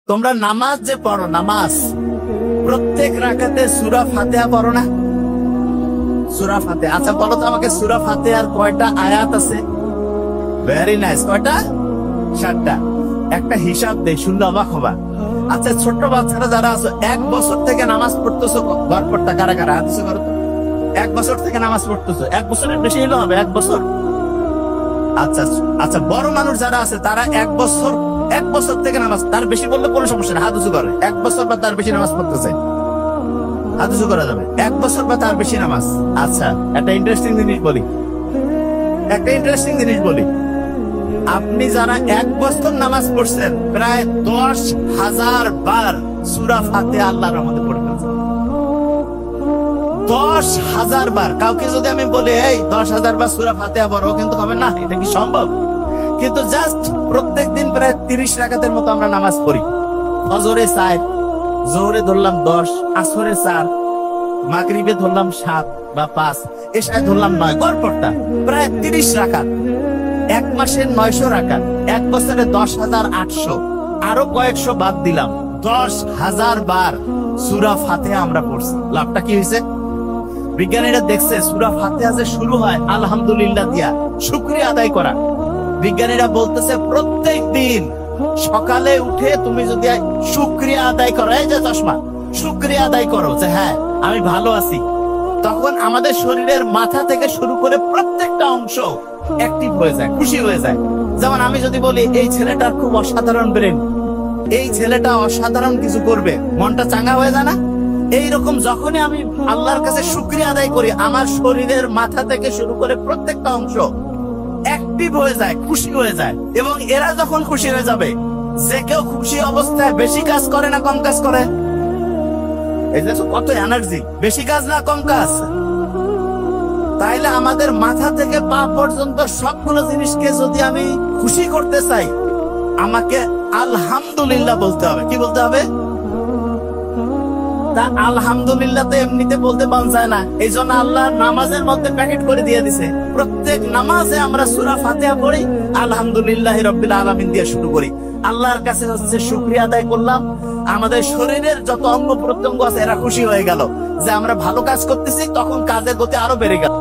তোমরা নামাজ যে পড়ো, নামাজ প্রত্যেক রাকাতে সূরা ফাতিহা পড়ো না? সূরা ফাতিহা, আচ্ছা বলো তো আমাকে, সূরা ফাতিহার কয়টা আয়াত আছে? ভেরি নাইস, কয়টা? 7টা। একটা হিসাব দেই, শুনলে অবাক হবা। আচ্ছা ছোট্ট বাচ্চারা যারা আছো, 1 বছর থেকে নামাজ পড়তেছো, ঘর পড়তা কারা কারা হাত দিছো করো তো। 1 বছর থেকে নামাজ পড়তেছো, 1 বছরের বেশি হইলে হবে 1 বছর। আচ্ছা আচ্ছা, বড় মানুষ যারা আছে তারা 1 বছর থেকে নামাজ, তার বেশি বললে কোনো সমস্যা না, হাত উঁচু করে। 1 বছর বা তার বেশি নামাজ পড়তেছে, হাত উঁচু করা যাবে। 1 বছর বা তার বেশি নামাজ। আচ্ছা একটা ইন্টারেস্টিং জিনিস বলি, আপনি যারা 1 বছর নামাজ পড়ছেন, প্রায় 10,000 বার সূরা ফাতিহা আল্লাহর রহমতে পড়ে ফেলছেন। 10,000 বার। কাউকে যদি আমি বলি এই 10,000 বার সূরা ফাতিহা পড়ো, কিন্তু হবে না, এটা কি সম্ভব? কিন্তু জাস্ট প্রত্যেকদিন প্রায় 30 রাকাতের মতো আমরা নামাজ পড়ি। ফজরে 4, জোহরে ধরলাম 10, আসরে 4, মাগরিবে ধরলাম 7 বা 5, এশায় ধরলাম 9, গড়পড়তা প্রায় 30 রাকাত। 1 মাসে 900 রাকাত, 1 বছরে 10,800, আরো কয়েকশো বাদ দিলাম, 10,000 বার সূরা ফাতিহা আমরা পড়ছি। লাভটা কি হয়েছে? বিজ্ঞানীরা দেখছে সূরা ফাতিহা যে শুরু হয় আলহামদুলিল্লাহ দিয়া, শুকরিয়া আদায় করা। বিজ্ঞানীরা বলতেছে প্রত্যেক দিন সকালে উঠে তুমি যদি শুকরিয়া আদায় করো, এই যে চশমা, শুকরিয়া আদায় করো যে হ্যাঁ আমি ভালো আছি, তখন আমাদের শরীরের মাথা থেকে শুরু করে প্রত্যেকটা অংশ অ্যাক্টিভ হয়ে যায়, খুশি হয়ে যায়। যেমন আমি যদি বলি এই ছেলেটার খুব অসাধারণ ব্রেন, এই ছেলেটা অসাধারণ কিছু করবে, মনটা চাঙ্গা হয়ে যায় না? এইরকম যখনই আমি আল্লাহর কাছে শুকরিয়া আদায় করি, আমার শরীরের মাথা থেকে শুরু করে প্রত্যেকটা অংশ অ্যাক্টিভ হয়ে যায়, খুশি হয়ে যায়। এবং এরা যখন খুশি হয়ে যাবে, যে কেউ খুশি অবস্থায় বেশি কাজ করে না কম কাজ করে? এই যে কত এনার্জি, বেশি কাজ না কম কাজ? তাইলে আমাদের মাথা থেকে পা পর্যন্ত সবগুলো জিনিসকে যদি আমি খুশি করতে চাই, আমাকে আলহামদুলিল্লাহ বলতে হবে। কি বলতে হবে? তা আলহামদুলিল্লাহ তো এমনিতে বলতে মন চায় না, এই জন্য আল্লাহ নামাজের মধ্যে প্যাকেট করে দিয়ে দিছে। প্রত্যেক নামাজে আমরা সূরা ফাতিহা পড়ি, আলহামদুলিল্লাহি রাব্বিল আলামিন দিয়ে শুরু করি। আল্লাহর কাছে হচ্ছে শুকরিয়া আদায় করলাম, আমাদের শরীরের যত অঙ্গ প্রত্যঙ্গ আছে এরা খুশি হয়ে গেল যে আমরা ভালো কাজ করতেছি, তখন কাজের গতি আরো বেড়ে গেল।